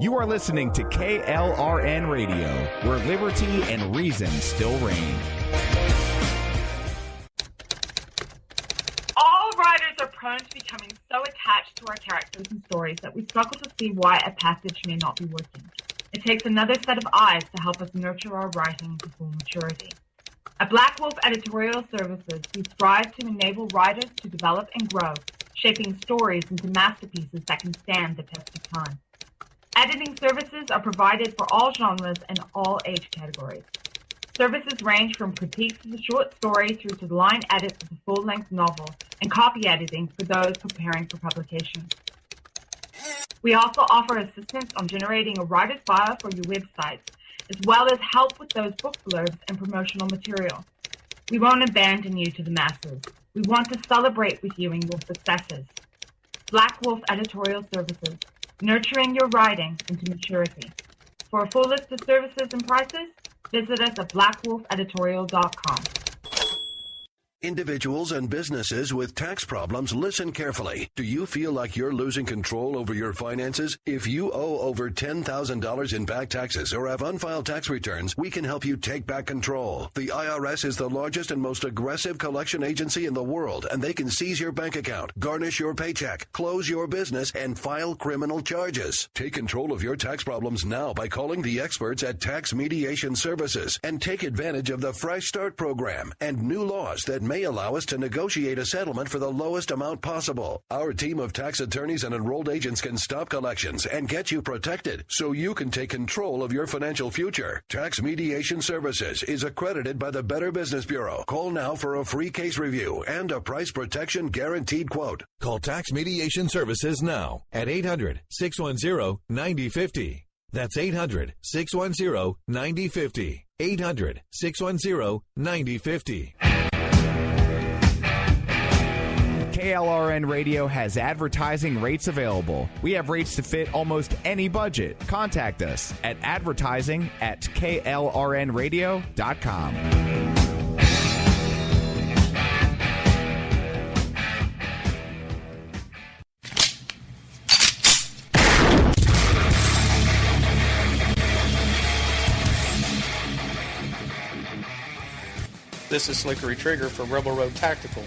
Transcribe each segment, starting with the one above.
You are listening to KLRN Radio, where liberty and reason still reign. All writers are prone to becoming so attached to our characters and stories that we struggle to see why a passage may not be working. It takes another set of eyes to help us nurture our writing to full maturity. At Black Wolf Editorial Services, we strive to enable writers to develop and grow, shaping stories into masterpieces that can stand the test of time. Editing services are provided for all genres and all age categories. Services range from critiques of the short story through to the line edits of the full-length novel and copy editing for those preparing for publication. We also offer assistance on generating a writer's bio for your websites, as well as help with those book blurbs and promotional material. We won't abandon you to the masses. We want to celebrate with you in your successes. Black Wolf Editorial Services, nurturing your writing into maturity. For a full list of services and prices, visit us at blackwolfeditorial.com. Individuals and businesses with tax problems, listen carefully. Do you feel like you're losing control over your finances? If you owe over $10,000 in back taxes or have unfiled tax returns, we can help you take back control. The IRS is the largest and most aggressive collection agency in the world, and they can seize your bank account, garnish your paycheck, close your business, and file criminal charges. Take control of your tax problems now by calling the experts at Tax Mediation Services and take advantage of the Fresh Start program and new laws that may allow us to negotiate a settlement for the lowest amount possible. Our team of tax attorneys and enrolled agents can stop collections and get you protected so you can take control of your financial future. Tax Mediation Services is accredited by the Better Business Bureau. Call now for a free case review and a price protection guaranteed quote. Call Tax Mediation Services now at 800-610-9050. That's 800-610-9050. 800-610-9050. KLRN Radio has advertising rates available. We have rates to fit almost any budget. Contact us at advertising@klrnradio.com. This is Slickery Trigger for Rebel Road Tactical.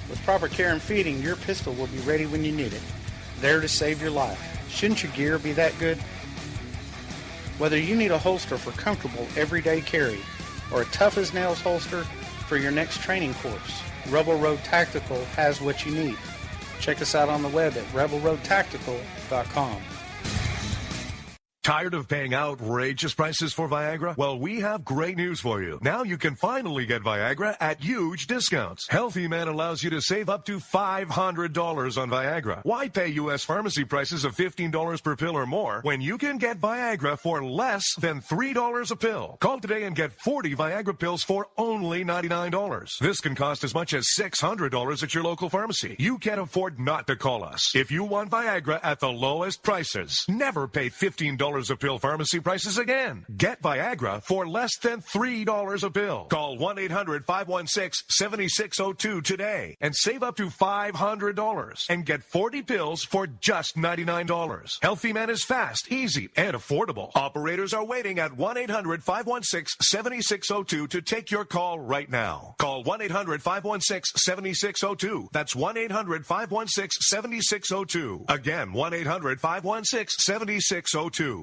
With proper care and feeding, your pistol will be ready when you need it, there to save your life. Shouldn't your gear be that good? Whether you need a holster for comfortable everyday carry or a tough-as-nails holster for your next training course, Rebel Road Tactical has what you need. Check us out on the web at rebelroadtactical.com. Tired of paying outrageous prices for Viagra? Well, we have great news for you. Now you can finally get Viagra at huge discounts. Healthy Man allows you to save up to $500 on Viagra. Why pay U.S. pharmacy prices of $15 per pill or more when you can get Viagra for less than $3 a pill? Call today and get 40 Viagra pills for only $99. This can cost as much as $600 at your local pharmacy. You can't afford not to call us. If you want Viagra at the lowest prices, never pay $15 a pill pharmacy prices again. Get Viagra for less than $3 a pill. Call 1-800-516-7602 today and save up to $500 and get 40 pills for just $99. Healthy Man is fast, easy, and affordable. Operators are waiting at 1-800-516-7602 to take your call right now. Call 1-800-516-7602. That's 1-800-516-7602. Again, 1-800-516-7602.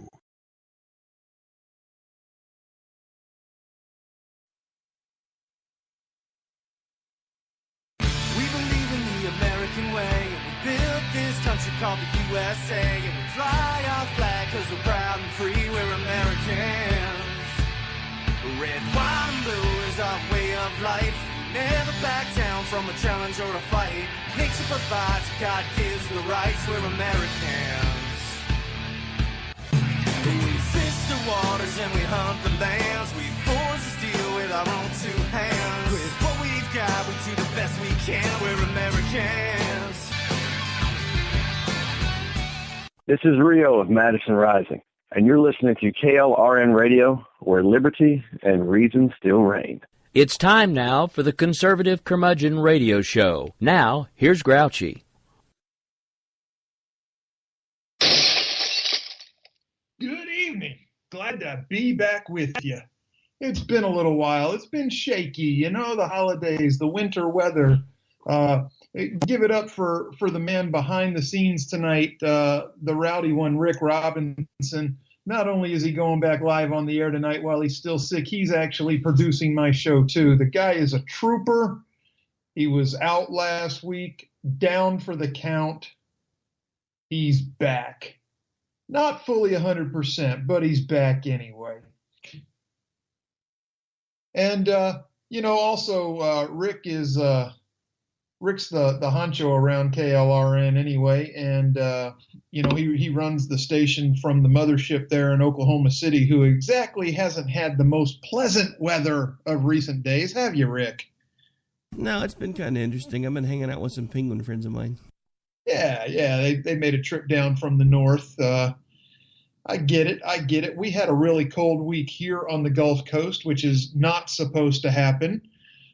Called the USA, and we fly our flag cause we're proud and free, we're Americans. Red, white, and blue is our way of life. Never back down from a challenge or a fight. Nature provides, God gives the rights, we're Americans. We fish the waters and we hunt the lands. We forge the steel with our own two hands. With what we've got, we do the best we can, we're Americans. This is Rio of Madison Rising, and you're listening to KLRN Radio, where liberty and reason still reign. It's time now for the Conservative Curmudgeon Radio Show. Now, here's Grouchy. Good evening. Glad to be back with you. It's been a little while. It's been shaky, you know, the holidays, the winter weather. Give it up for the man behind the scenes tonight, the rowdy one, Rick Robinson. Not only is he going back live on the air tonight while he's still sick, he's actually producing my show too. The guy is a trooper. He was out last week, down for the count. He's back. Not fully 100%, but he's back anyway. And, also Rick's the honcho around KLRN anyway. And, he runs the station from the mothership there in Oklahoma City, who exactly hasn't had the most pleasant weather of recent days. Have you, Rick? No, it's been kind of interesting. I've been hanging out with some penguin friends of mine. Yeah, they made a trip down from the north. I get it. We had a really cold week here on the Gulf Coast, which is not supposed to happen.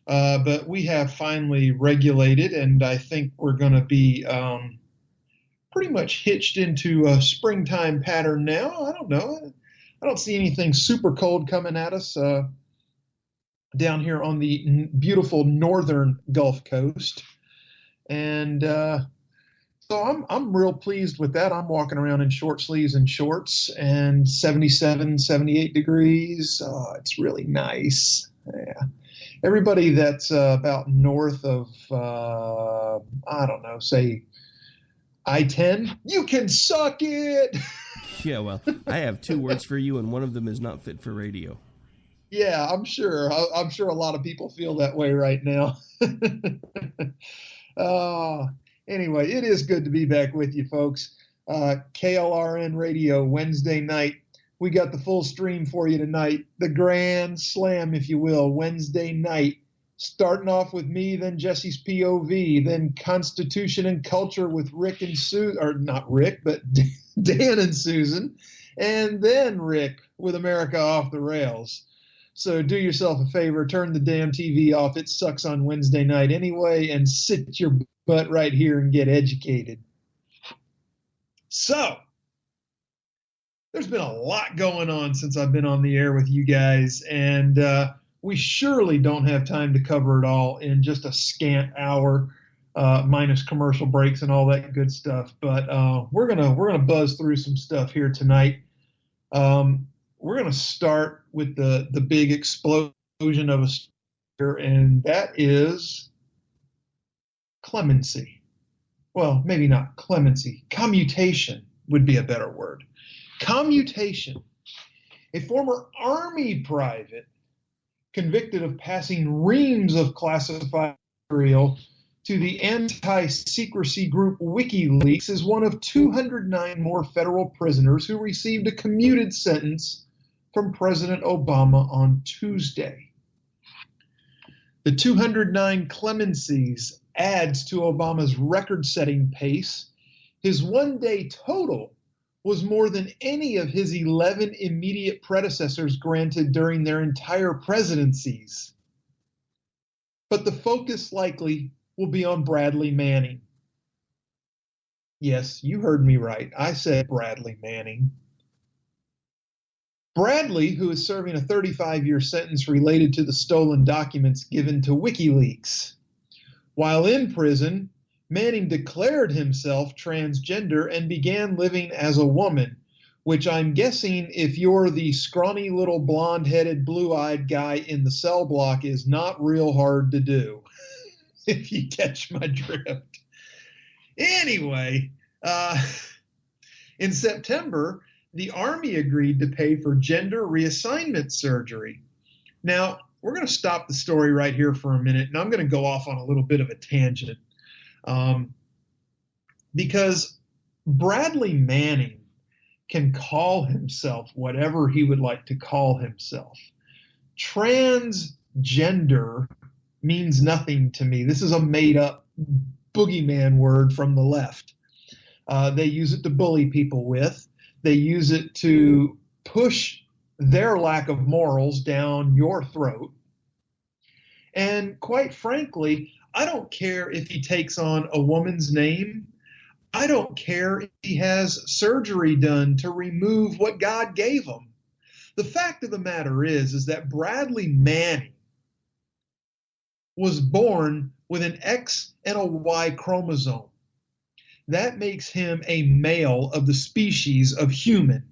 But we have finally regulated, and I think we're going to be pretty much hitched into a springtime pattern now. I don't know. I don't see anything super cold coming at us down here on the beautiful northern Gulf Coast. And so I'm real pleased with that. I'm walking around in short sleeves and shorts, and 77, 78 degrees. Oh, it's really nice. Yeah. Everybody that's about north of, say I-10, you can suck it. Yeah, well, I have two words for you, and one of them is not fit for radio. Yeah, I'm sure. I'm sure a lot of people feel that way right now. Anyway, it is good to be back with you, folks. KLRN Radio, Wednesday night. We got the full stream for you tonight. The Grand Slam, if you will, Wednesday night. Starting off with me, then Jesse's POV, then Constitution and Culture with Rick and Susan, or not Rick, but Dan and Susan, and then Rick with America Off the Rails. So do yourself a favor, turn the damn TV off. It sucks on Wednesday night anyway, and sit your butt right here and get educated. So, there's been a lot going on since I've been on the air with you guys, and we surely don't have time to cover it all in just a scant hour, minus commercial breaks and all that good stuff. But we're gonna buzz through some stuff here tonight. We're gonna start with the big explosion of a story, and that is clemency. Well, maybe not clemency. Commutation would be a better word. Commutation. A former Army private convicted of passing reams of classified material to the anti-secrecy group WikiLeaks is one of 209 more federal prisoners who received a commuted sentence from President Obama on Tuesday. The 209 clemencies adds to Obama's record-setting pace. His one-day total was more than any of his 11 immediate predecessors granted during their entire presidencies. But the focus likely will be on Bradley Manning. Yes, you heard me right. I said Bradley Manning. Bradley, who is serving a 35-year sentence related to the stolen documents given to WikiLeaks. While in prison, Manning declared himself transgender and began living as a woman, which I'm guessing if you're the scrawny little blonde-headed, blue-eyed guy in the cell block is not real hard to do, if you catch my drift. Anyway, in September, the Army agreed to pay for gender reassignment surgery. Now, we're going to stop the story right here for a minute, and I'm going to go off on a little bit of a tangent. Because Bradley Manning can call himself whatever he would like to call himself. Transgender means nothing to me. This is a made-up boogeyman word from the left. They use it to bully people with. They use it to push their lack of morals down your throat. And quite frankly, I don't care if he takes on a woman's name. I don't care if he has surgery done to remove what God gave him. The fact of the matter is that Bradley Manning was born with an X and a Y chromosome. That makes him a male of the species of human.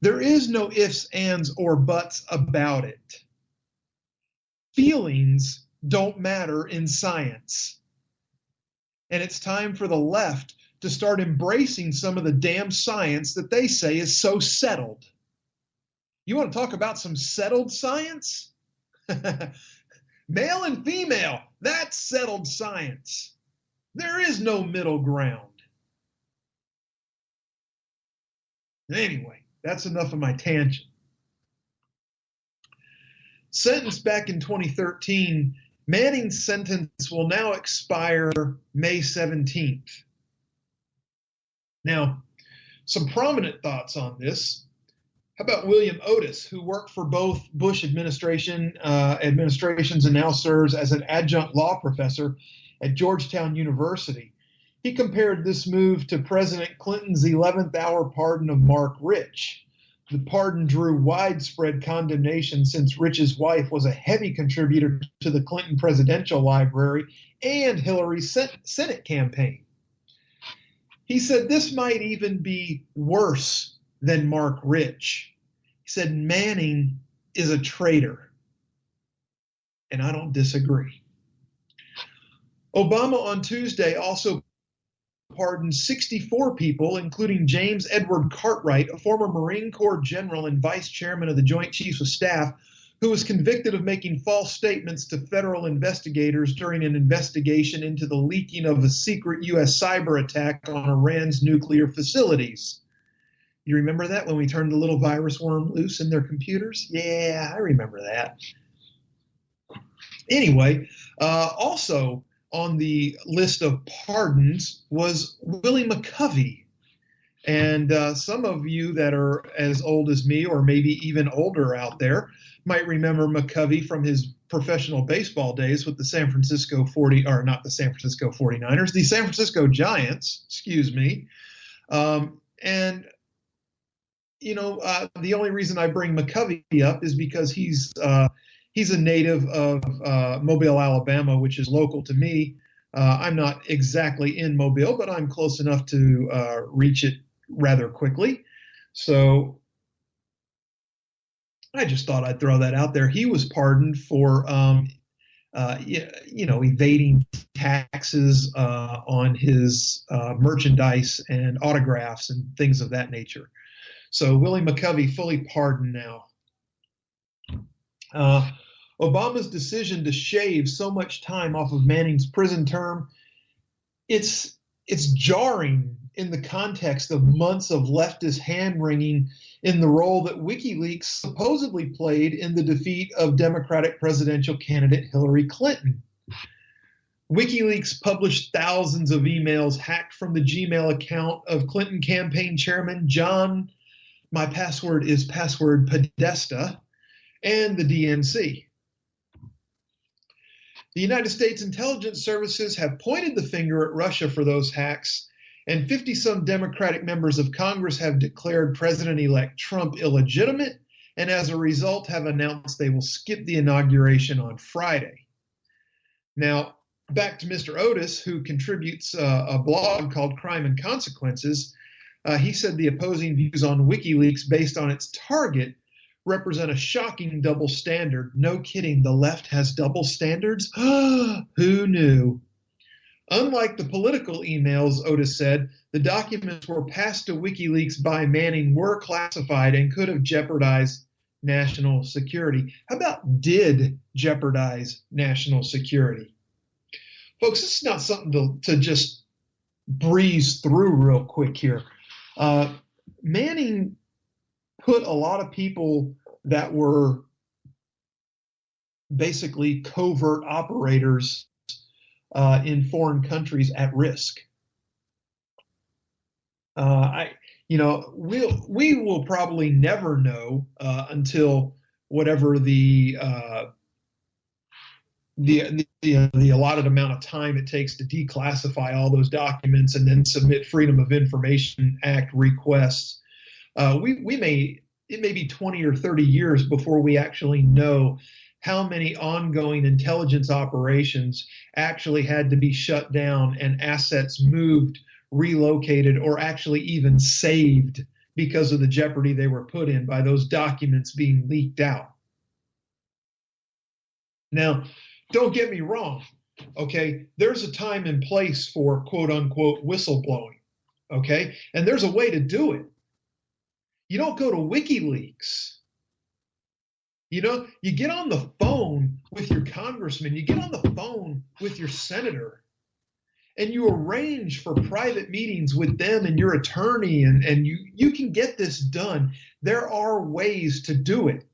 There is no ifs, ands, or buts about it. Feelings don't matter in science. And it's time for the left to start embracing some of the damn science that they say is so settled. You want to talk about some settled science? Male and female, that's settled science. There is no middle ground. Anyway, that's enough of my tangent. Sentenced back in 2013, Manning's sentence will now expire May 17th. Now, some prominent thoughts on this. How about William Otis, who worked for both Bush administrations and now serves as an adjunct law professor at Georgetown University? He compared this move to President Clinton's 11th hour pardon of Mark Rich. The pardon drew widespread condemnation since Rich's wife was a heavy contributor to the Clinton presidential library and Hillary's Senate campaign. He said this might even be worse than Mark Rich. He said Manning is a traitor. And I don't disagree. Obama on Tuesday also pardoned 64 people, including James Edward Cartwright, a former Marine Corps general and vice chairman of the Joint Chiefs of Staff, who was convicted of making false statements to federal investigators during an investigation into the leaking of a secret U.S. cyber attack on Iran's nuclear facilities. You remember that when we turned the little virus worm loose in their computers? Yeah, I remember that. Anyway, also on the list of pardons was Willie McCovey. And some of you that are as old as me, or maybe even older out there, might remember McCovey from his professional baseball days with the San Francisco 49ers, the San Francisco Giants, excuse me. And you know, the only reason I bring McCovey up is because he's a native of Mobile, Alabama, which is local to me. I'm not exactly in Mobile, but I'm close enough to reach it rather quickly. So I just thought I'd throw that out there. He was pardoned for, evading taxes on his merchandise and autographs and things of that nature. So Willie McCovey fully pardoned now. Obama's decision to shave so much time off of Manning's prison term, it's jarring in the context of months of leftist hand-wringing in the role that WikiLeaks supposedly played in the defeat of Democratic presidential candidate Hillary Clinton. WikiLeaks published thousands of emails hacked from the Gmail account of Clinton campaign chairman John, my password is password Podesta, and the DNC. The United States intelligence services have pointed the finger at Russia for those hacks, and 50-some Democratic members of Congress have declared President-elect Trump illegitimate, and as a result have announced they will skip the inauguration on Friday. Now, back to Mr. Otis, who contributes a blog called Crime and Consequences. He said the opposing views on WikiLeaks based on its target represent a shocking double standard. No kidding, the left has double standards? Who knew? Unlike the political emails, Otis said, the documents were passed to WikiLeaks by Manning were classified and could have jeopardized national security. How about did jeopardize national security? Folks, this is not something to just breeze through real quick here. Manning put a lot of people that were basically covert operators in foreign countries at risk. We will probably never know until whatever the the allotted amount of time it takes to declassify all those documents and then submit Freedom of Information Act requests. It may be 20 or 30 years before we actually know how many ongoing intelligence operations actually had to be shut down and assets moved, relocated, or actually even saved because of the jeopardy they were put in by those documents being leaked out. Now, don't get me wrong, okay? There's a time and place for quote-unquote whistleblowing, okay? And there's a way to do it. You don't go to WikiLeaks. You know, you get on the phone with your congressman, you get on the phone with your senator, and you arrange for private meetings with them and your attorney, and you can get this done. There are ways to do it.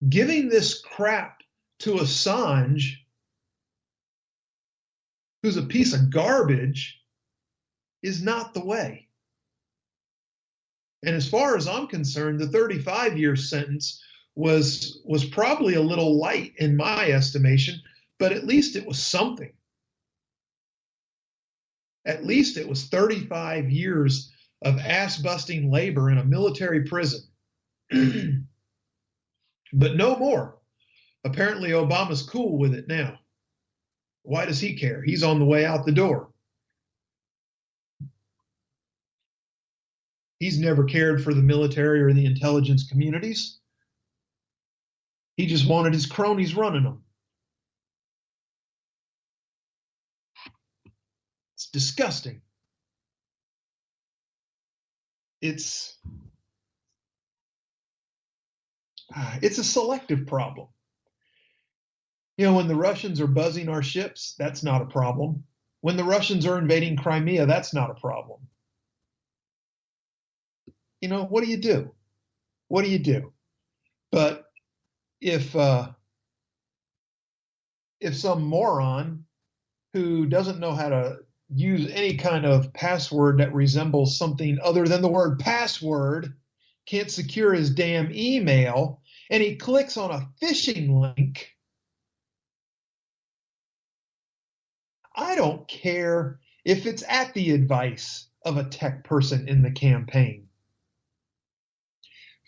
Giving this crap to Assange, who's a piece of garbage, is not the way. And as far as I'm concerned, the 35-year sentence was probably a little light in my estimation, but at least it was something. At least it was 35 years of ass-busting labor in a military prison. But no more. Apparently Obama's cool with it now. Why does he care? He's on the way out the door. He's never cared for the military or the intelligence communities. He just wanted his cronies running them. It's disgusting. It's a selective problem. You know, when the Russians are buzzing our ships, that's not a problem. When the Russians are invading Crimea, that's not a problem. You know, what do you do? What do you do? But if some moron who doesn't know how to use any kind of password that resembles something other than the word password can't secure his damn email, and he clicks on a phishing link, I don't care if it's at the advice of a tech person in the campaign.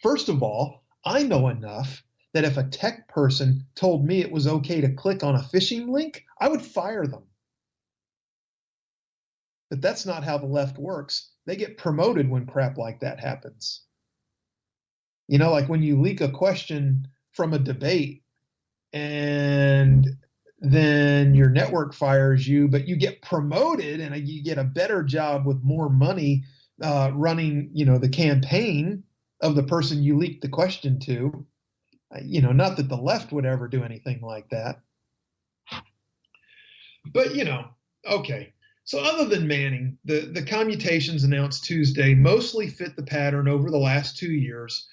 First of all, I know enough that if a tech person told me it was okay to click on a phishing link, I would fire them. But that's not how the left works. They get promoted when crap like that happens. You know, like when you leak a question from a debate and then your network fires you, but you get promoted and you get a better job with more money running, you know, the campaign of the person you leaked the question to. You know, not that the left would ever do anything like that. But, you know, okay. So other than Manning, the commutations announced Tuesday mostly fit the pattern over the last 2 years.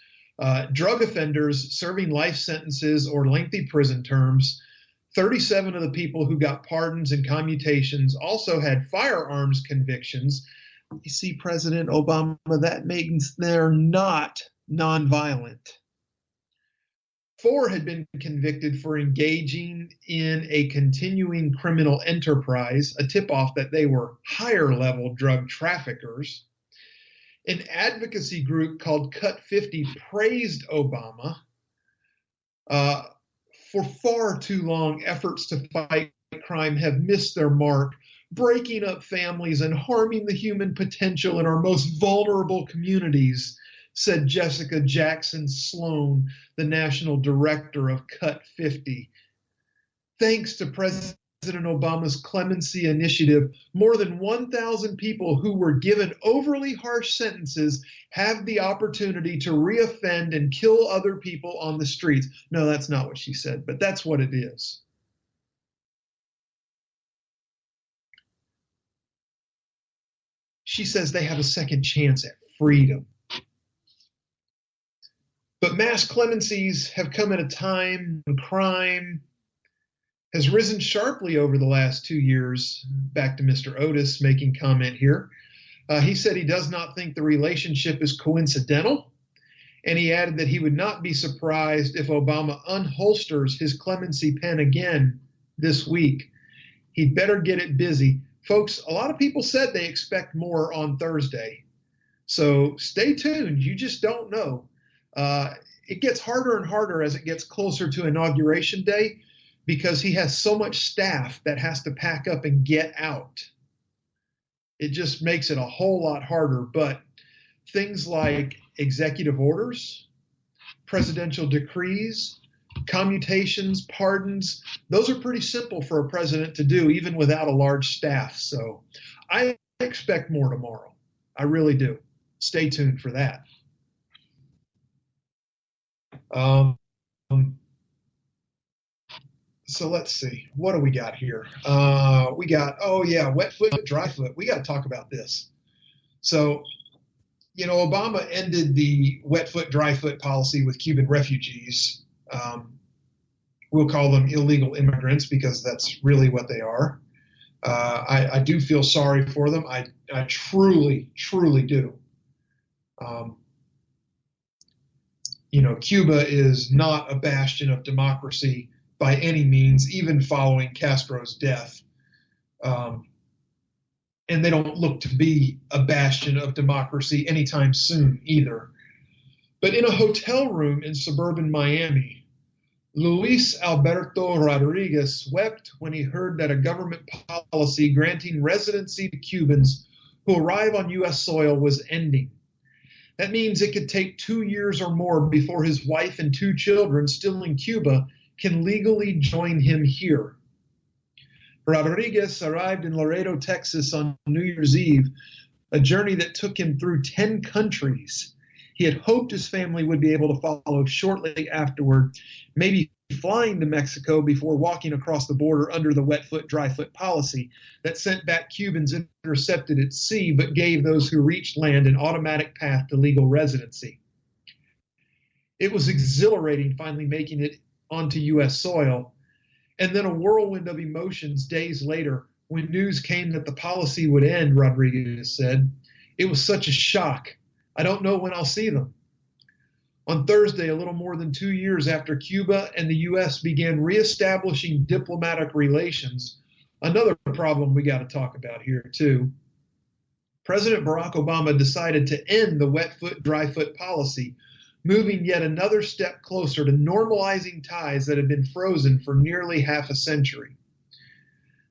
Drug offenders serving life sentences or lengthy prison terms. 37 of the people who got pardons and commutations also had firearms convictions. You see, President Obama, that means they're not nonviolent. 4 had been convicted for engaging in a continuing criminal enterprise, a tip-off that they were higher-level drug traffickers. An advocacy group called Cut 50 praised Obama. For far too long, efforts to fight crime have missed their mark, breaking up families and harming the human potential in our most vulnerable communities, said Jessica Jackson Sloan, the national director of Cut 50. Thanks to President Obama's clemency initiative, more than 1,000 people who were given overly harsh sentences have the opportunity to reoffend and kill other people on the streets. No, that's not what she said, but that's what it is. She says they have a second chance at freedom. But mass clemencies have come at a time when crime has risen sharply over the last 2 years. Back to Mr. Otis making comment here. He said he does not think the relationship is coincidental, And he added that he would not be surprised if Obama unholsters his clemency pen again this week. He'd better get it busy. Folks, a lot of people said they expect more on Thursday. So stay tuned. You just don't know. It gets harder and harder as it gets closer to Inauguration Day because he has so much staff that has to pack up and get out. It just makes it a whole lot harder. But things like executive orders, presidential decrees, commutations, pardons, those are pretty simple for a president to do, even without a large staff. So I expect more tomorrow. I really do. Stay tuned for that. So let's see. What do we got here? We got, wet foot, dry foot. We got to talk about this. So, Obama ended the wet foot, dry foot policy with Cuban refugees. We'll call them illegal immigrants because that's really what they are. I do feel sorry for them. I truly, truly do. Cuba is not a bastion of democracy by any means, even following Castro's death. And they don't look to be a bastion of democracy anytime soon either. But in a hotel room in suburban Miami, Luis Alberto Rodriguez wept when he heard that a government policy granting residency to Cubans who arrive on U.S. soil was ending. That means it could take 2 years or more before his wife and 2 children still in Cuba can legally join him here. Rodriguez arrived in Laredo, Texas on New Year's Eve, a journey that took him through 10 countries. He had hoped his family would be able to follow shortly afterward, maybe flying to Mexico before walking across the border under the wet foot, dry foot policy that sent back Cubans intercepted at sea but gave those who reached land an automatic path to legal residency. It was exhilarating finally making it onto U.S. soil, and then a whirlwind of emotions days later when news came that the policy would end, Rodriguez said. It was such a shock. I don't know when I'll see them. On Thursday, a little more than 2 years after Cuba and the U.S. began reestablishing diplomatic relations, another problem we got to talk about here too. President Barack Obama decided to end the wet foot, dry foot policy, moving yet another step closer to normalizing ties that had been frozen for nearly half a century.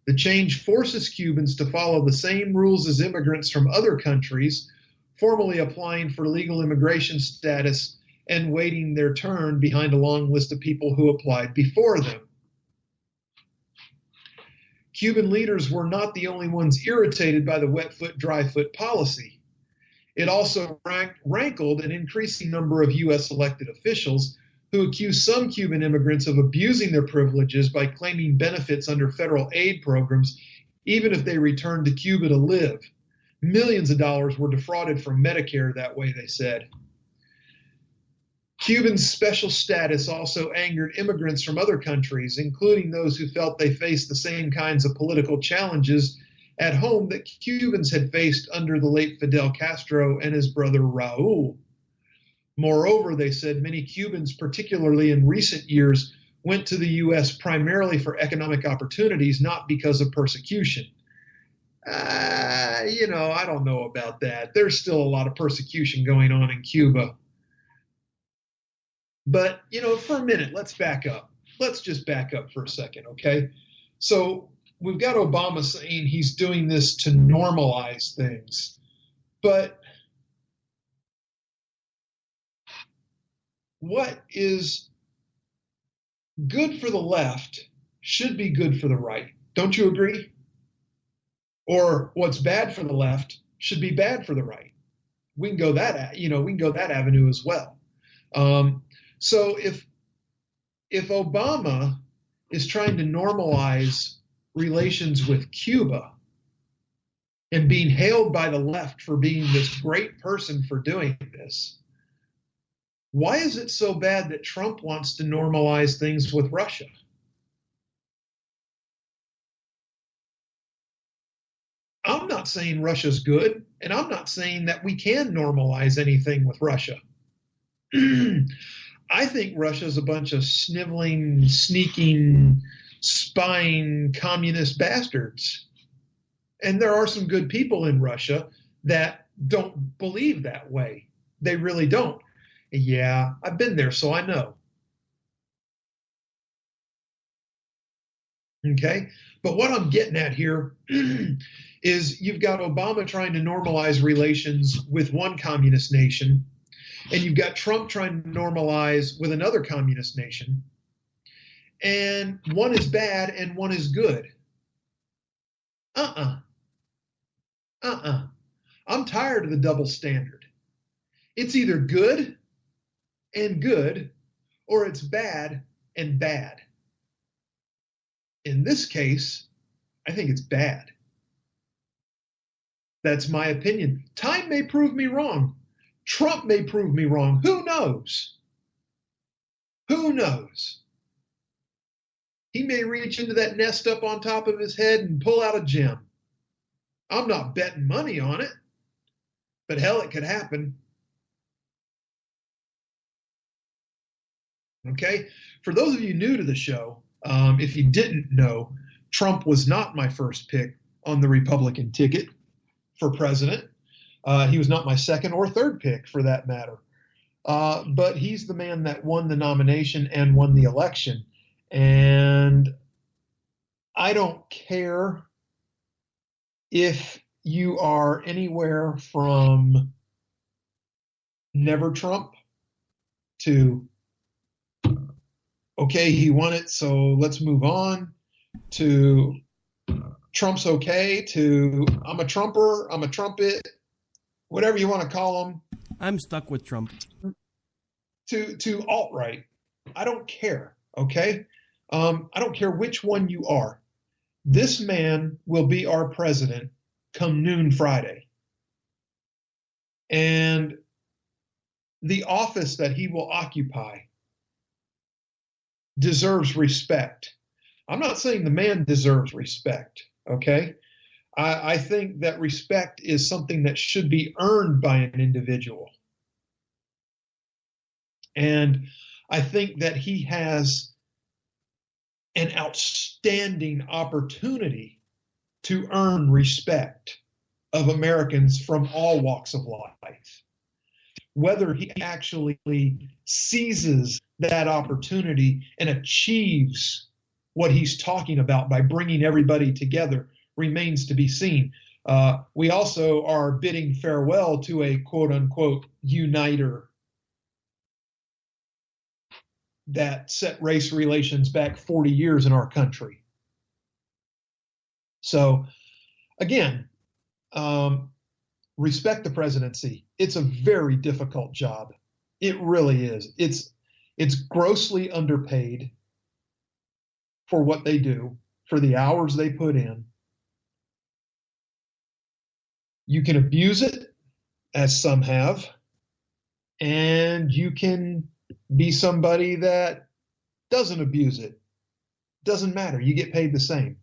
The change forces Cubans to follow the same rules as immigrants from other countries, formally applying for legal immigration status and waiting their turn behind a long list of people who applied before them. Cuban leaders were not the only ones irritated by the wet foot, dry foot policy. It also rankled an increasing number of U.S. elected officials who accused some Cuban immigrants of abusing their privileges by claiming benefits under federal aid programs, even if they returned to Cuba to live. Millions of dollars were defrauded from Medicare that way, they said. Cubans' special status also angered immigrants from other countries, including those who felt they faced the same kinds of political challenges at home that Cubans had faced under the late Fidel Castro and his brother Raul. Moreover, they said many Cubans, particularly in recent years, went to the U.S. primarily for economic opportunities, not because of persecution. I don't know about that. There's still a lot of persecution going on in Cuba. But, for a minute, let's back up. Let's just back up for a second, okay? So we've got Obama saying he's doing this to normalize things. But what is good for the left should be good for the right. Don't you agree? Or what's bad for the left should be bad for the right. We can go that avenue as well. So if Obama is trying to normalize relations with Cuba and being hailed by the left for being this great person for doing this, why is it so bad that Trump wants to normalize things with Russia? I'm not saying Russia's good, and I'm not saying that we can normalize anything with Russia. I think Russia's a bunch of sniveling, sneaking, spying communist bastards. And there are some good people in Russia that don't believe that way. They really don't. Yeah, I've been there, so I know. Okay? But what I'm getting at here is you've got Obama trying to normalize relations with one communist nation, and you've got Trump trying to normalize with another communist nation, and one is bad and one is good. I'm tired of the double standard. It's either good and good, or it's bad and bad. In this case, I think it's bad. That's my opinion. Time may prove me wrong. Trump may prove me wrong. Who knows? Who knows? He may reach into that nest up on top of his head and pull out a gem. I'm not betting money on it, but hell, it could happen. Okay? For those of you new to the show, if you didn't know, Trump was not my first pick on the Republican ticket for president. He was not my second or third pick, for that matter. But he's the man that won the nomination and won the election. And I don't care if you are anywhere from never Trump to, okay, he won it, so let's move on, to Trump's okay, to I'm a Trumper, I'm a Trumpet, whatever you want to call him. I'm stuck with Trump. To alt-right. I don't care, okay? I don't care which one you are. This man will be our president come noon Friday. And the office that he will occupy deserves respect. I'm not saying the man deserves respect, okay? I think that respect is something that should be earned by an individual. And I think that he has an outstanding opportunity to earn respect of Americans from all walks of life. Whether he actually seizes that opportunity and achieves what he's talking about by bringing everybody together remains to be seen. We also are bidding farewell to a quote-unquote uniter that set race relations back 40 years in our country. So, again, respect the presidency. It's a very difficult job. It really is. It's grossly underpaid for what they do, for the hours they put in. You can abuse it, as some have, and you can be somebody that doesn't abuse it. Doesn't matter. You get paid the same.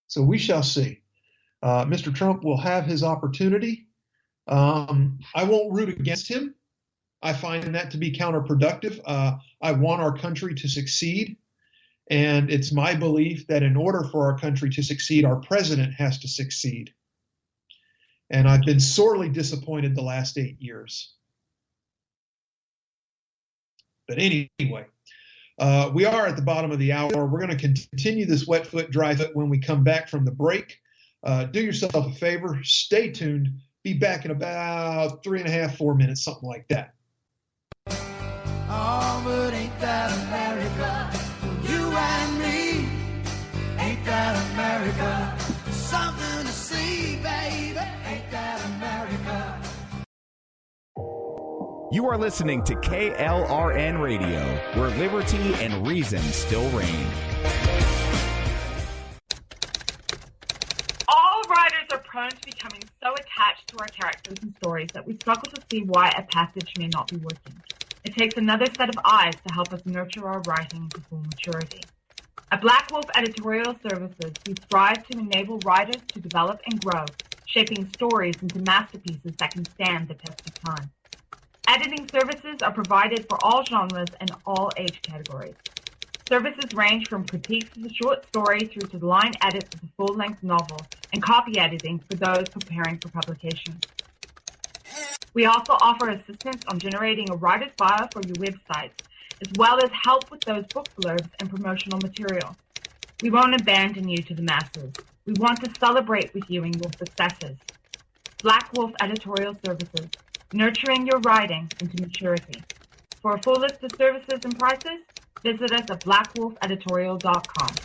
So we shall see. Mr. Trump will have his opportunity. I won't root against him. I find that to be counterproductive. I want our country to succeed. And it's my belief that in order for our country to succeed, our president has to succeed. And I've been sorely disappointed the last 8 years. But anyway, we are at the bottom of the hour. We're going to continue this wet foot, dry foot when we come back from the break. Do yourself a favor. Stay tuned. Be back in about 3.5, 4 minutes, something like that. Oh, but ain't that America? You and me. Ain't that America? Something to see, baby. Ain't that America? You are listening to KLRN Radio, where liberty and reason still reign. All writers are prone to becoming so attached to our characters and stories that we struggle to see why a passage may not be working. It takes another set of eyes to help us nurture our writing to full maturity. At Black Wolf Editorial Services, we strive to enable writers to develop and grow, shaping stories into masterpieces that can stand the test of time. Editing services are provided for all genres and all age categories. Services range from critiques of the short story through to line edits of the full-length novel and copy editing for those preparing for publication. We also offer assistance on generating a writer's bio for your websites, as well as help with those book blurbs and promotional material. We won't abandon you to the masses. We want to celebrate with you in your successes. Black Wolf Editorial Services, nurturing your writing into maturity. For a full list of services and prices, visit us at blackwolfeditorial.com.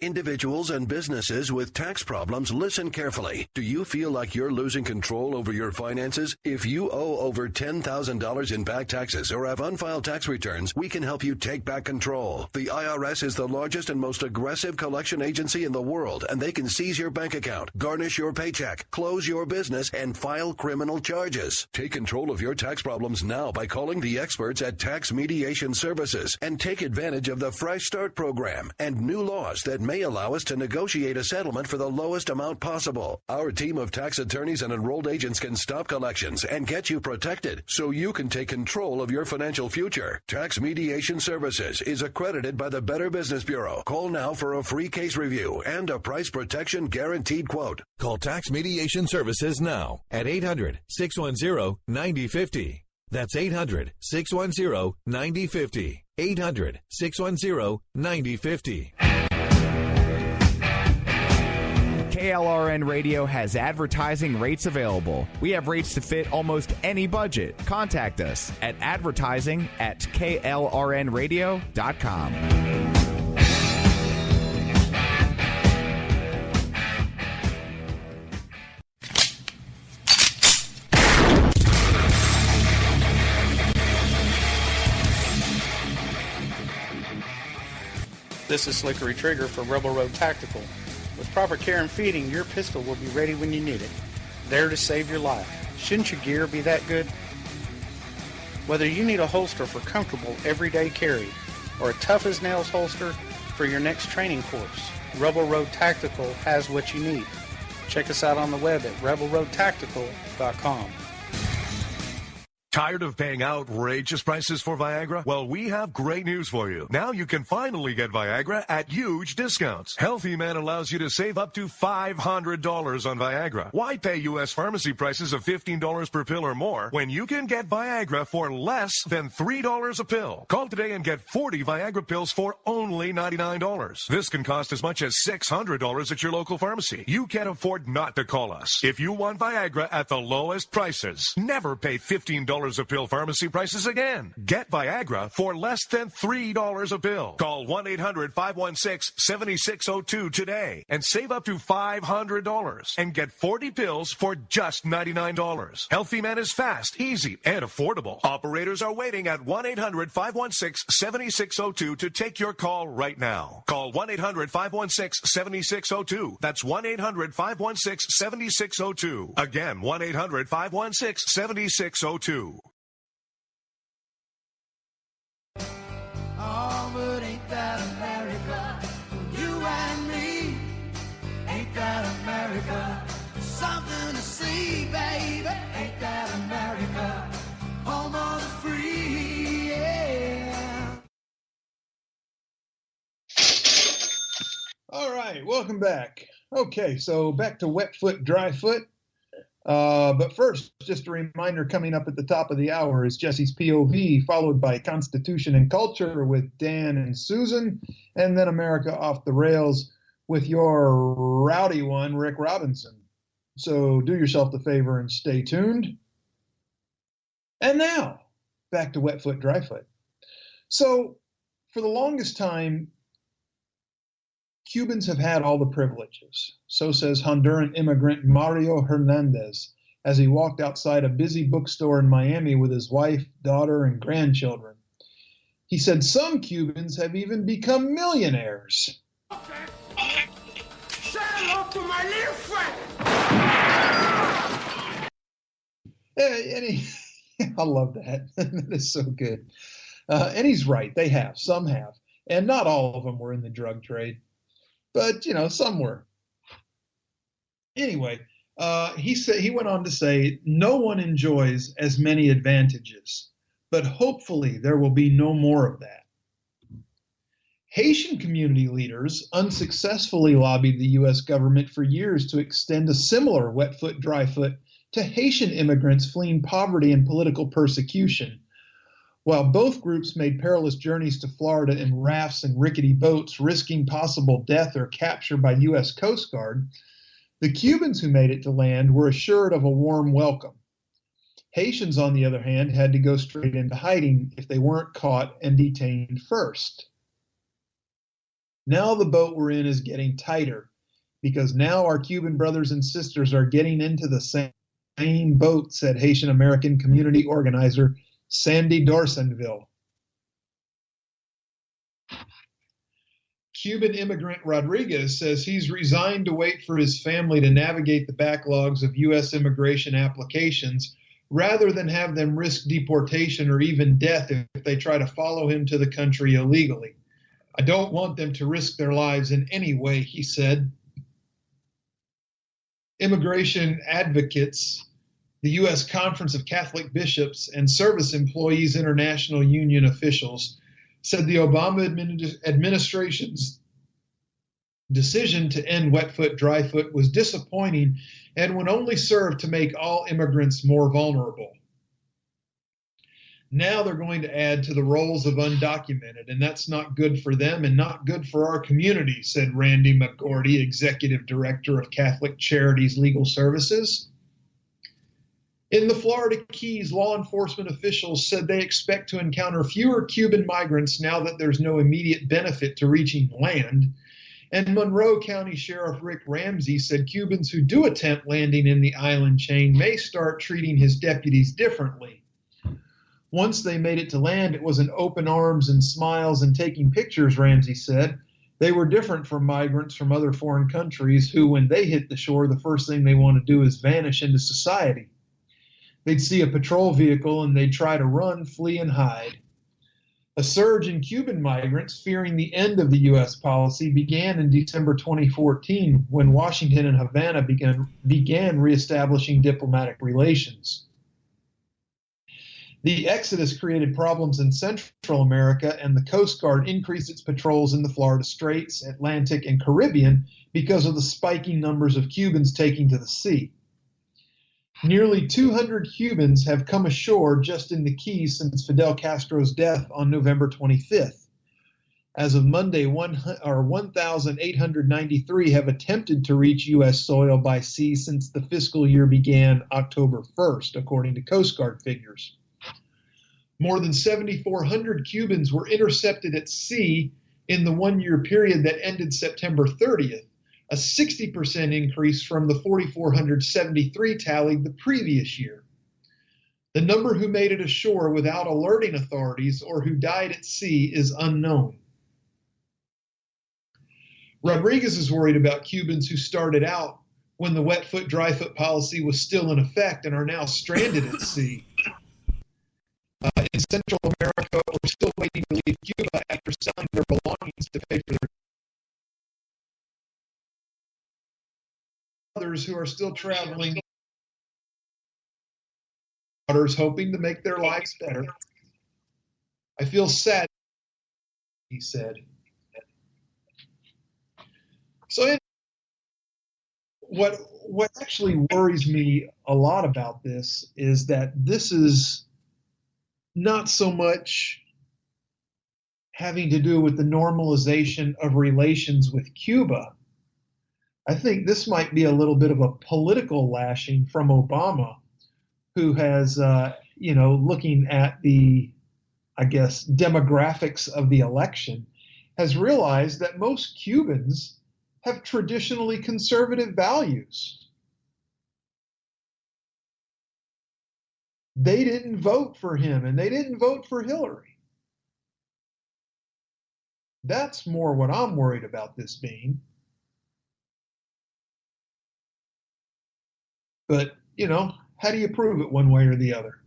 Individuals and businesses with tax problems, listen carefully. Do you feel like you're losing control over your finances? If you owe over $10,000 in back taxes or have unfiled tax returns, we can help you take back control. The IRS is the largest and most aggressive collection agency in the world, and they can seize your bank account, garnish your paycheck, close your business, and file criminal charges. Take control of your tax problems now by calling the experts at Tax Mediation Services and take advantage of the Fresh Start program and new laws that may allow us to negotiate a settlement for the lowest amount possible. Our team of tax attorneys and enrolled agents can stop collections and get you protected so you can take control of your financial future. Tax Mediation Services is accredited by the Better Business Bureau. Call now for a free case review and a price protection guaranteed quote. Call Tax Mediation Services now at 800-610-9050. That's 800-610-9050. 800-610-9050. KLRN Radio has advertising rates available. We have rates to fit almost any budget. Contact us at advertising@klrnradio.com. This is Slickery Trigger for Rebel Road Tactical. With proper care and feeding, your pistol will be ready when you need it, there to save your life. Shouldn't your gear be that good? Whether you need a holster for comfortable everyday carry or a tough-as-nails holster for your next training course, Rebel Road Tactical has what you need. Check us out on the web at rebelroadtactical.com. Tired of paying outrageous prices for Viagra? Well, we have great news for you. Now you can finally get Viagra at huge discounts. Healthy Man allows you to save up to $500 on Viagra. Why pay U.S. pharmacy prices of $15 per pill or more when you can get Viagra for less than $3 a pill? Call today and get 40 Viagra pills for only $99. This can cost as much as $600 at your local pharmacy. You can't afford not to call us. If you want Viagra at the lowest prices, never pay $15 a pill pharmacy prices again. Get Viagra for less than $3 a pill. Call 1-800-516-7602 today and save up to $500 and get 40 pills for just $99. Healthy Man is fast, easy, and affordable. Operators are waiting at 1-800-516-7602 to take your call right now. Call 1-800-516-7602. That's 1-800-516-7602. Again, 1-800-516-7602. Oh, but ain't that America? You and me, ain't that America? Something to see, baby. Ain't that America? Home of the free, yeah. All right, welcome back. Okay, so back to wet foot, dry foot. But first, just a reminder, coming up at the top of the hour is Jesse's POV, followed by Constitution and Culture with Dan and Susan, and then America Off the Rails with your rowdy one, Rick Robinson. So do yourself the favor and stay tuned. And now, back to wet foot, dry foot. So for the longest time, Cubans have had all the privileges. So says Honduran immigrant Mario Hernandez as he walked outside a busy bookstore in Miami with his wife, daughter, and grandchildren. He said some Cubans have even become millionaires. Okay. Say hello to my little friend. I love that. That is so good. And he's right. They have. Some have. And not all of them were in the drug trade. But, some were. Anyway, He went on to say, no one enjoys as many advantages, but hopefully there will be no more of that. Haitian community leaders unsuccessfully lobbied the U.S. government for years to extend a similar wet foot, dry foot to Haitian immigrants fleeing poverty and political persecution. While both groups made perilous journeys to Florida in rafts and rickety boats, risking possible death or capture by U.S. Coast Guard, the Cubans who made it to land were assured of a warm welcome. Haitians, on the other hand, had to go straight into hiding if they weren't caught and detained first. Now the boat we're in is getting tighter, because now our Cuban brothers and sisters are getting into the same boat, said Haitian American community organizer Sandy Dorsonville. Cuban immigrant Rodriguez says he's resigned to wait for his family to navigate the backlogs of U.S. immigration applications rather than have them risk deportation or even death if they try to follow him to the country illegally. I don't want them to risk their lives in any way, he said. Immigration advocates, the U.S. Conference of Catholic Bishops, and Service Employees International Union officials said the Obama administration's decision to end wet foot, dry foot was disappointing and would only serve to make all immigrants more vulnerable. Now they're going to add to the rolls of undocumented, and that's not good for them and not good for our community, said Randy McGordy, Executive Director of Catholic Charities Legal Services. In the Florida Keys, law enforcement officials said they expect to encounter fewer Cuban migrants now that there's no immediate benefit to reaching land. And Monroe County Sheriff Rick Ramsey said Cubans who do attempt landing in the island chain may start treating his deputies differently. Once they made it to land, it was an open arms and smiles and taking pictures, Ramsey said. They were different from migrants from other foreign countries who, when they hit the shore, the first thing they want to do is vanish into society. They'd see a patrol vehicle and they'd try to run, flee, and hide. A surge in Cuban migrants fearing the end of the U.S. policy began in December 2014 when Washington and Havana began reestablishing diplomatic relations. The exodus created problems in Central America, and the Coast Guard increased its patrols in the Florida Straits, Atlantic, and Caribbean because of the spiking numbers of Cubans taking to the sea. Nearly 200 Cubans have come ashore just in the Keys since Fidel Castro's death on November 25th. As of Monday, 1,893 have attempted to reach U.S. soil by sea since the fiscal year began October 1st, according to Coast Guard figures. More than 7,400 Cubans were intercepted at sea in the one-year period that ended September 30th, a 60% increase from the 4,473 tallied the previous year. The number who made it ashore without alerting authorities or who died at sea is unknown. Rodriguez is worried about Cubans who started out when the wet foot, dry foot policy was still in effect and are now stranded at sea. In Central America, we're still waiting to leave Cuba after selling their belongings to pay for their others who are still traveling, others hoping to make their lives better. I feel sad, he said. So what actually worries me a lot about this is that this is not so much having to do with the normalization of relations with Cuba. I think this might be a little bit of a political lashing from Obama, who has, looking at the, demographics of the election, has realized that most Cubans have traditionally conservative values. They didn't vote for him, and they didn't vote for Hillary. That's more what I'm worried about this being. But, how do you prove it one way or the other?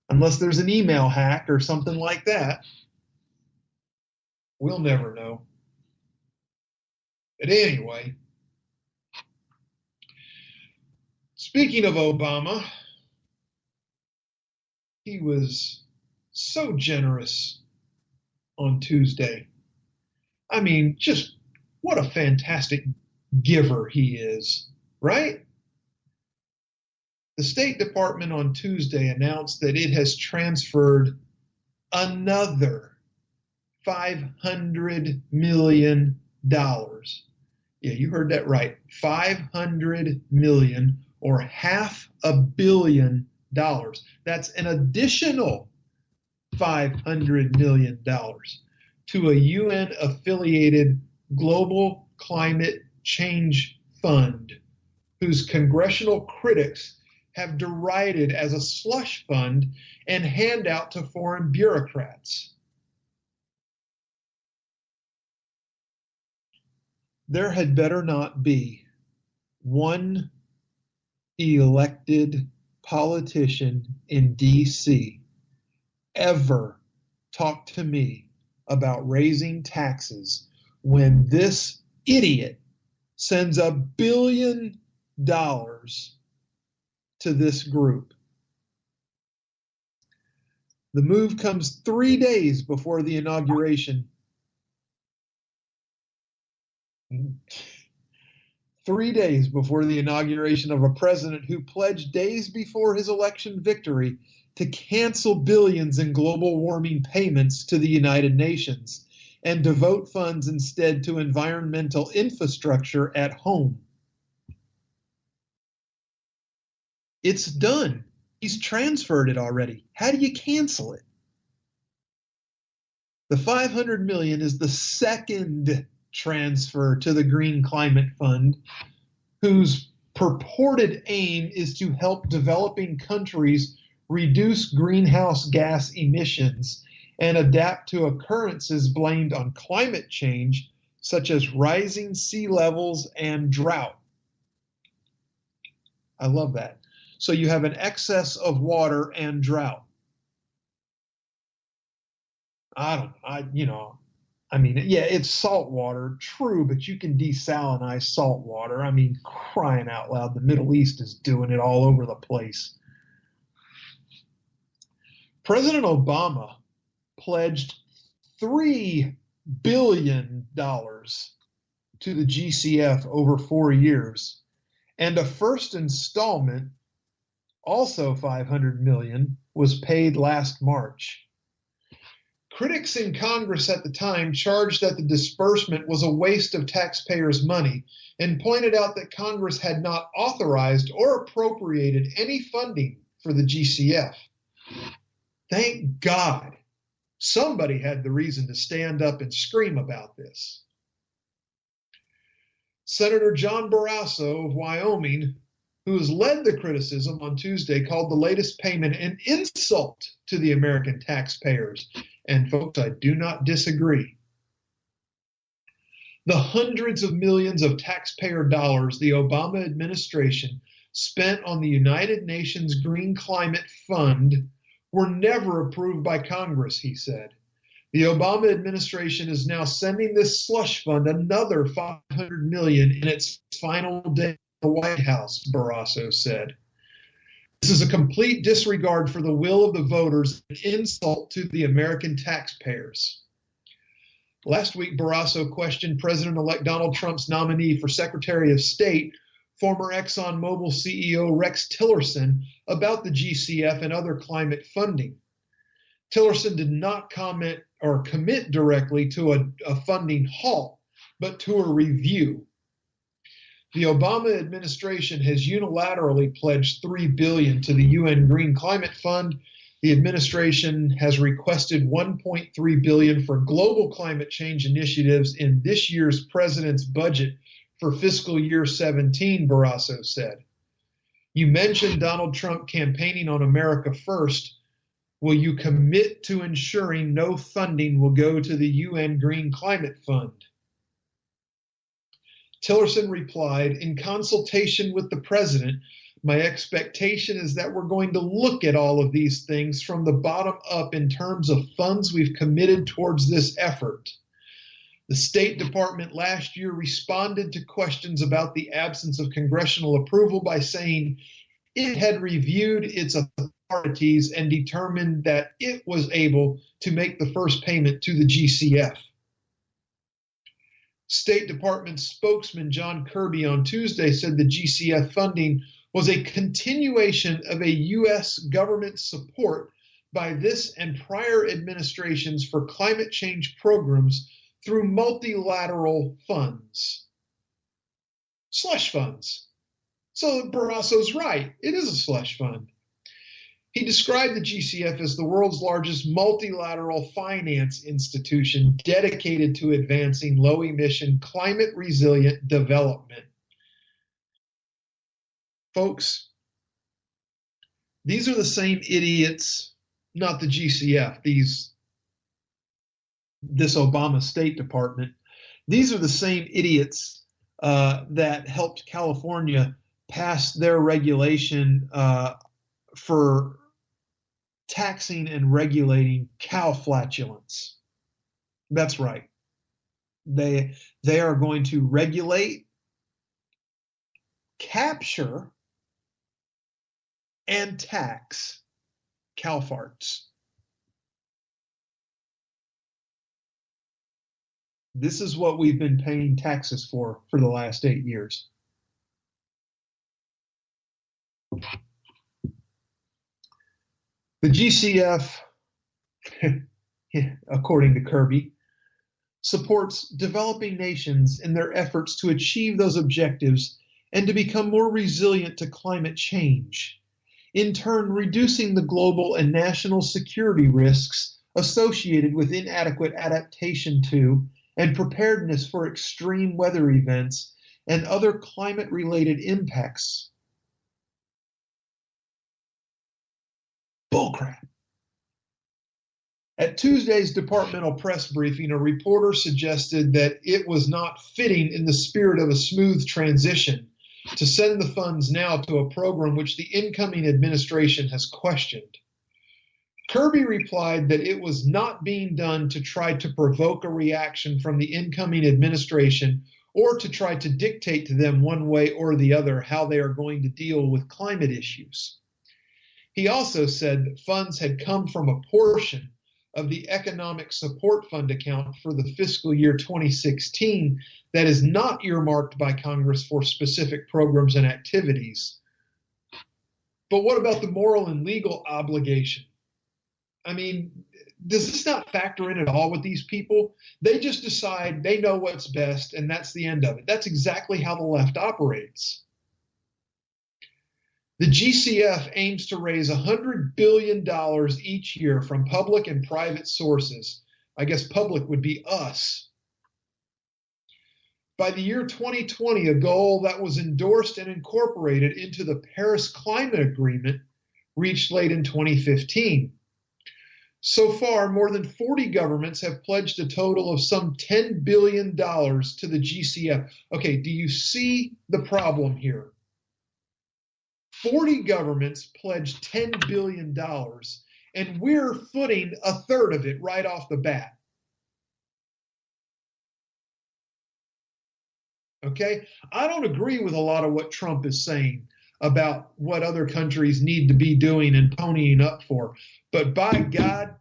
Unless there's an email hack or something like that. We'll never know. But anyway, Speaking of Obama, he was so generous on Tuesday. I mean, just what a fantastic giver he is, right? The State Department on Tuesday announced that it has transferred another $500 million. Yeah, you heard that right. $500 million, or $500 million. That's an additional $500 million to a UN-affiliated global climate change fund, whose congressional critics have derided as a slush fund and handout to foreign bureaucrats. There had better not be one elected politician in D.C. ever talk to me about raising taxes when this idiot sends $1 billion to this group. The move comes 3 days before the inauguration. 3 days before the inauguration of a president who pledged days before his election victory to cancel billions in global warming payments to the United Nations and devote funds instead to environmental infrastructure at home. It's done. He's transferred it already. How do you cancel it? The $500 million is the second transfer to the Green Climate Fund, whose purported aim is to help developing countries reduce greenhouse gas emissions and adapt to occurrences blamed on climate change, such as rising sea levels and drought. I love that. So you have an excess of water and drought. It's salt water, true, but you can desalinize salt water. I mean, crying out loud, the Middle East is doing it all over the place. President Obama pledged $3 billion to the GCF over 4 years, and a first installment, also $500 million, was paid last March. Critics in Congress at the time charged that the disbursement was a waste of taxpayers' money and pointed out that Congress had not authorized or appropriated any funding for the GCF. Thank God somebody had the reason to stand up and scream about this. Senator John Barrasso of Wyoming, who has led the criticism on Tuesday, called the latest payment an insult to the American taxpayers. And folks, I do not disagree. The hundreds of millions of taxpayer dollars the Obama administration spent on the United Nations Green Climate Fund were never approved by Congress, he said. The Obama administration is now sending this slush fund another $500 million in its final day at the White House, Barrasso said. This is a complete disregard for the will of the voters, an insult to the American taxpayers. Last week, Barrasso questioned President-elect Donald Trump's nominee for Secretary of State, former ExxonMobil CEO Rex Tillerson, about the GCF and other climate funding. Tillerson did not comment or commit directly to a funding halt, but to a review. The Obama administration has unilaterally pledged $3 billion to the UN Green Climate Fund. The administration has requested $1.3 billion for global climate change initiatives in this year's president's budget for fiscal year 17, Barrasso said. You mentioned Donald Trump campaigning on America First. Will you commit to ensuring no funding will go to the UN Green Climate Fund? Tillerson replied, in consultation with the president, my expectation is that we're going to look at all of these things from the bottom up in terms of funds we've committed towards this effort. The State Department last year responded to questions about the absence of congressional approval by saying it had reviewed its authorities and determined that it was able to make the first payment to the GCF. State Department spokesman John Kirby on Tuesday said the GCF funding was a continuation of a U.S. government support by this and prior administrations for climate change programs through multilateral funds. Slush funds. So Barrasso's right. It is a slush fund. He described the GCF as the world's largest multilateral finance institution dedicated to advancing low-emission, climate-resilient development. Folks, these are the same idiots, not the GCF, this Obama State Department. These are the same idiots that helped California pass their regulation for taxing and regulating cow flatulence. That's right. They are going to regulate, capture, and tax cow farts. This is what we've been paying taxes for the last 8 years. The GCF, according to Kirby, supports developing nations in their efforts to achieve those objectives and to become more resilient to climate change, in turn reducing the global and national security risks associated with inadequate adaptation to and preparedness for extreme weather events and other climate-related impacts. Bullcrap. At Tuesday's departmental press briefing, a reporter suggested that it was not fitting in the spirit of a smooth transition to send the funds now to a program which the incoming administration has questioned. Kirby replied that it was not being done to try to provoke a reaction from the incoming administration or to try to dictate to them one way or the other how they are going to deal with climate issues. He also said that funds had come from a portion of the Economic Support Fund account for the fiscal year 2016 that is not earmarked by Congress for specific programs and activities. But what about the moral and legal obligation? I mean, does this not factor in at all with these people? They just decide they know what's best, and that's the end of it. That's exactly how the left operates. The GCF aims to raise $100 billion each year from public and private sources. I guess public would be us. By the year 2020, a goal that was endorsed and incorporated into the Paris Climate Agreement reached late in 2015. So far, more than 40 governments have pledged a total of some $10 billion to the GCF. Okay, do you see the problem here? 40 governments pledged $10 billion, and we're footing a third of it right off the bat. Okay? I don't agree with a lot of what Trump is saying about what other countries need to be doing and ponying up for. But by God,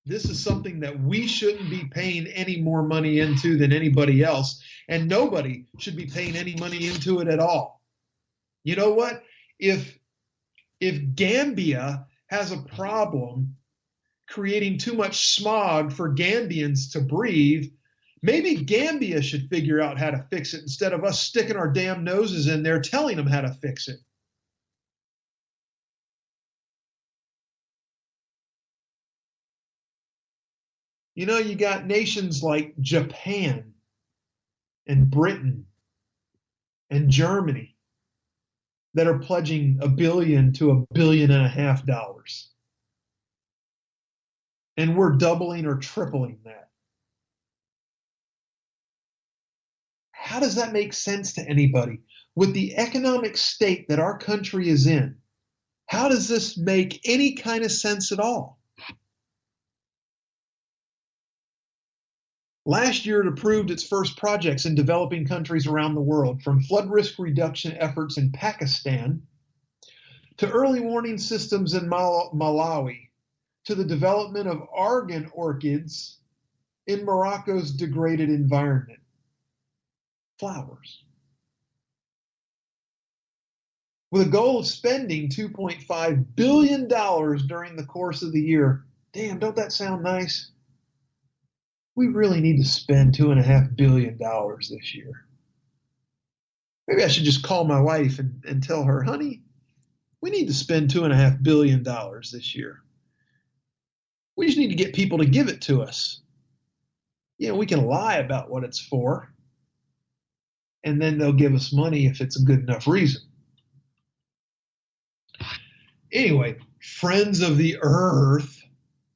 this is something that we shouldn't be paying any more money into than anybody else, and nobody should be paying any money into it at all. You know what? If Gambia has a problem creating too much smog for Gambians to breathe, maybe Gambia should figure out how to fix it instead of us sticking our damn noses in there telling them how to fix it. You know, you got nations like Japan and Britain and Germany that are pledging $1 billion to $1.5 billion. And we're doubling or tripling that. How does that make sense to anybody? With the economic state that our country is in, how does this make any kind of sense at all? Last year, it approved its first projects in developing countries around the world, from flood risk reduction efforts in Pakistan to early warning systems in Malawi, to the development of argan orchids in Morocco's degraded environment. Flowers. With a goal of spending $2.5 billion during the course of the year. Damn, don't that sound nice? We really need to spend $2.5 billion this year. Maybe I should just call my wife and tell her, honey, we need to spend $2.5 billion this year. We just need to get people to give it to us. You know, we can lie about what it's for, and then they'll give us money if it's a good enough reason. Anyway, Friends of the Earth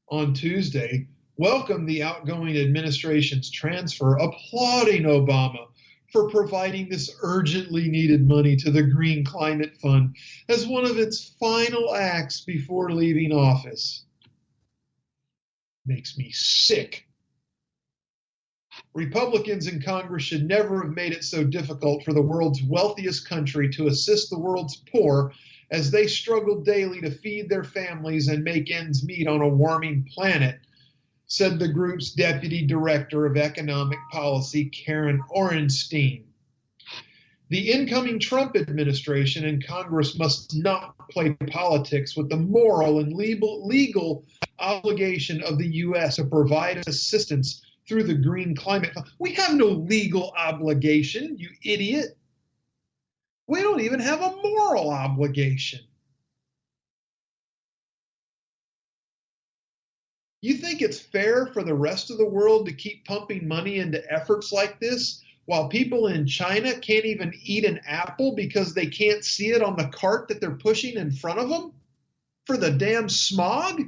on Tuesday welcomed the outgoing administration's transfer, applauding Obama for providing this urgently needed money to the Green Climate Fund as one of its final acts before leaving office. Makes me sick. Republicans in Congress should never have made it so difficult for the world's wealthiest country to assist the world's poor as they struggle daily to feed their families and make ends meet on a warming planet, said the group's Deputy Director of Economic Policy, Karen Orenstein. The incoming Trump administration and Congress must not play politics with the moral and legal obligation of the U.S. to provide assistance through the Green Climate Fund. We have no legal obligation, you idiot. We don't even have a moral obligation. You think it's fair for the rest of the world to keep pumping money into efforts like this while people in China can't even eat an apple because they can't see it on the cart that they're pushing in front of them for the damn smog?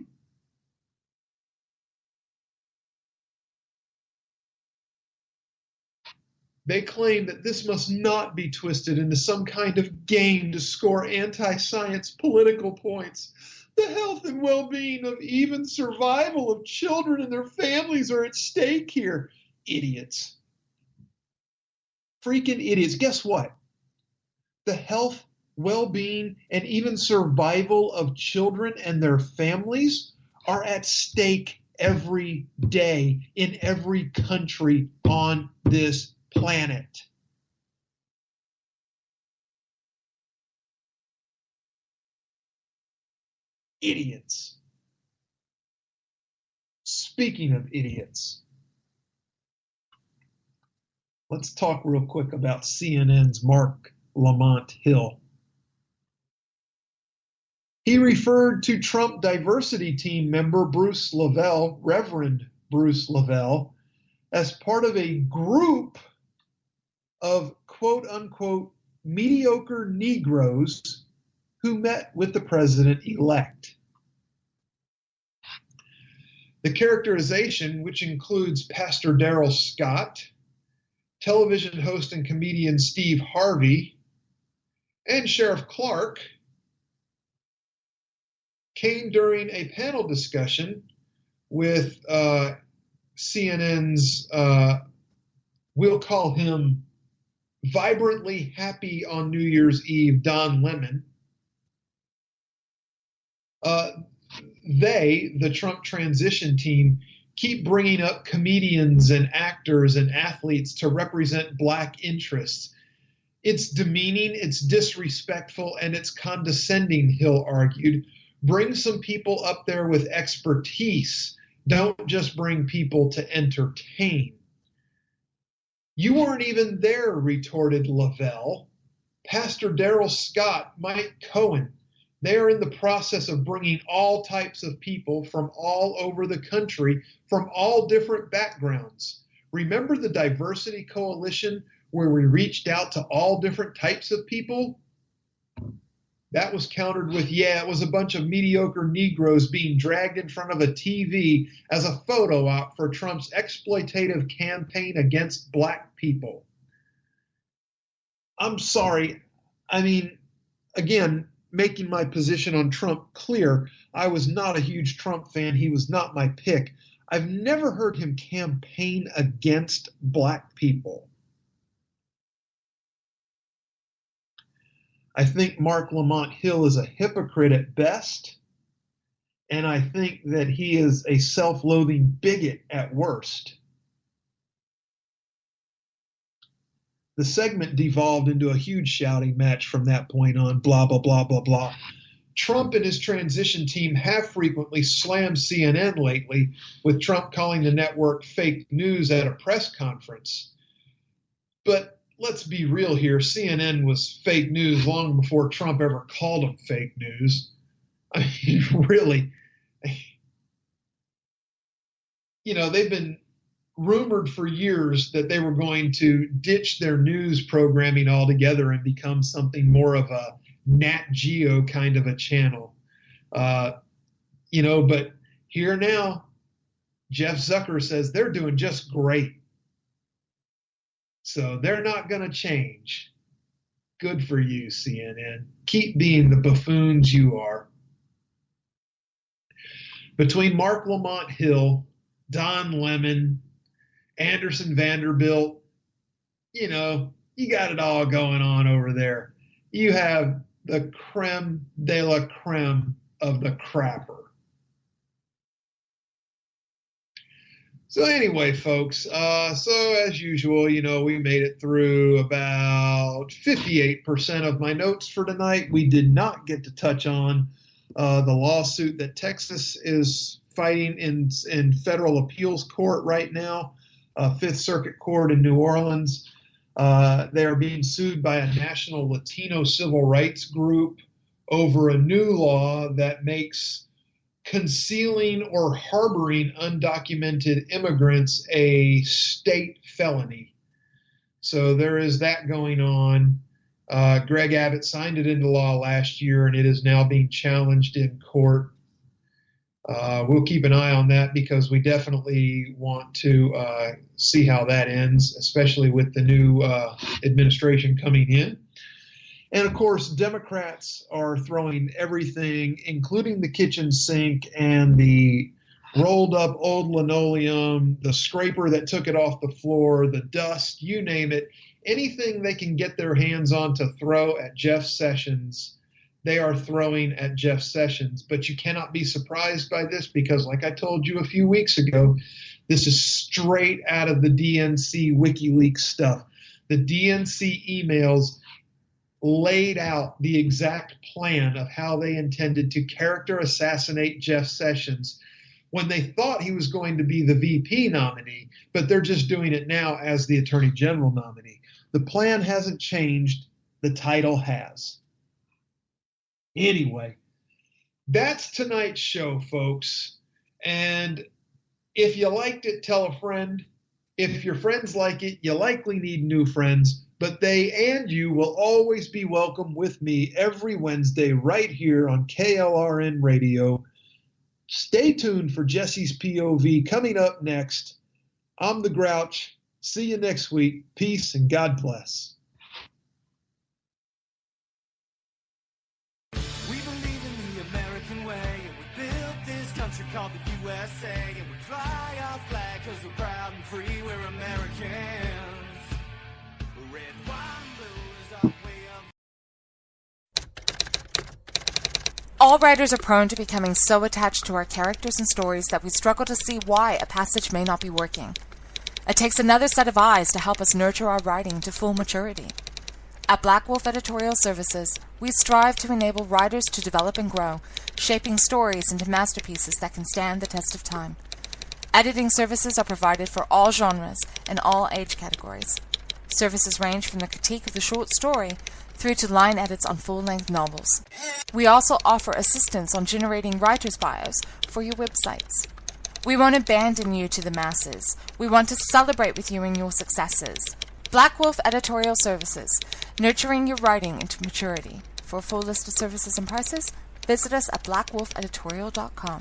They claim that this must not be twisted into some kind of game to score anti-science political points. The health and well-being of even survival of children and their families are at stake here. Idiots. Freaking idiots. Guess what? The health, well-being, and even survival of children and their families are at stake every day in every country on this planet. Idiots. Speaking of idiots, let's talk real quick about CNN's Mark Lamont Hill. He referred to Trump diversity team member Bruce Lavelle, Reverend Bruce Lavelle, as part of a group of quote-unquote mediocre Negroes who met with the president-elect. The characterization, which includes Pastor Darrell Scott, television host and comedian Steve Harvey, and Sheriff Clark, came during a panel discussion with CNN's, we'll call him vibrantly happy on New Year's Eve, Don Lemon. They, the Trump transition team, keep bringing up comedians and actors and athletes to represent black interests. It's demeaning, it's disrespectful, and it's condescending, Hill argued. Bring some people up there with expertise. Don't just bring people to entertain. You weren't even there, retorted Lavelle. Pastor Darrell Scott, Mike Cohen, they are in the process of bringing all types of people from all over the country, from all different backgrounds. Remember the Diversity Coalition where we reached out to all different types of people? That was countered with, yeah, it was a bunch of mediocre Negroes being dragged in front of a TV as a photo op for Trump's exploitative campaign against black people. I'm sorry. I mean, again, making my position on Trump clear, I was not a huge Trump fan. He was not my pick. I've never heard him campaign against black people. I think Mark Lamont Hill is a hypocrite at best, and I think that he is a self-loathing bigot at worst. The segment devolved into a huge shouting match from that point on, blah, blah, blah, blah, blah. Trump and his transition team have frequently slammed CNN lately, with Trump calling the network fake news at a press conference. But let's be real here. CNN was fake news long before Trump ever called them fake news. I mean, really. You know, they've been rumored for years that they were going to ditch their news programming altogether and become something more of a Nat Geo kind of a channel. You know, but here now, Jeff Zucker says they're doing just great. So they're not going to change. Good for you, CNN. Keep being the buffoons you are. Between Mark Lamont Hill, Don Lemon, Anderson Vanderbilt, you know, you got it all going on over there. You have the creme de la creme of the crapper. So anyway, folks, so as usual, you know, we made it through about 58% of my notes for tonight. We did not get to touch on the lawsuit that Texas is fighting in federal appeals court right now, Fifth Circuit Court in New Orleans. They are being sued by a national Latino civil rights group over a new law that makes concealing or harboring undocumented immigrants a state felony. So there is that going on. Greg Abbott signed it into law last year, and it is now being challenged in court. We'll keep an eye on that because we definitely want to see how that ends, especially with the new administration coming in. And, of course, Democrats are throwing everything, including the kitchen sink and the rolled-up old linoleum, the scraper that took it off the floor, the dust, you name it, anything they can get their hands on to throw at Jeff Sessions, they are throwing at Jeff Sessions. But you cannot be surprised by this because, like I told you a few weeks ago, this is straight out of the DNC WikiLeaks stuff. The DNC emails laid out the exact plan of how they intended to character assassinate Jeff Sessions when they thought he was going to be the VP nominee, but they're just doing it now as the Attorney General nominee. The plan hasn't changed. The title has. Anyway, that's tonight's show, folks. And if you liked it, tell a friend. If your friends like it, you likely need new friends. But they and you will always be welcome with me every Wednesday right here on KLRN Radio. Stay tuned for Jesse's POV coming up next. I'm the Grouch. See you next week. Peace and God bless. We believe in the American way, and we built this country called the USA, and we fly our flag because we're proud and free, we're Americans. Red, white, and blue is our way of... All writers are prone to becoming so attached to our characters and stories that we struggle to see why a passage may not be working. It takes another set of eyes to help us nurture our writing to full maturity. At Black Wolf Editorial Services, we strive to enable writers to develop and grow, shaping stories into masterpieces that can stand the test of time. Editing services are provided for all genres and all age categories. Services range from the critique of the short story through to line edits on full-length novels. We also offer assistance on generating writers' bios for your websites. We won't abandon you to the masses. We want to celebrate with you in your successes. Black Wolf Editorial Services, nurturing your writing into maturity. For a full list of services and prices, visit us at blackwolfeditorial.com.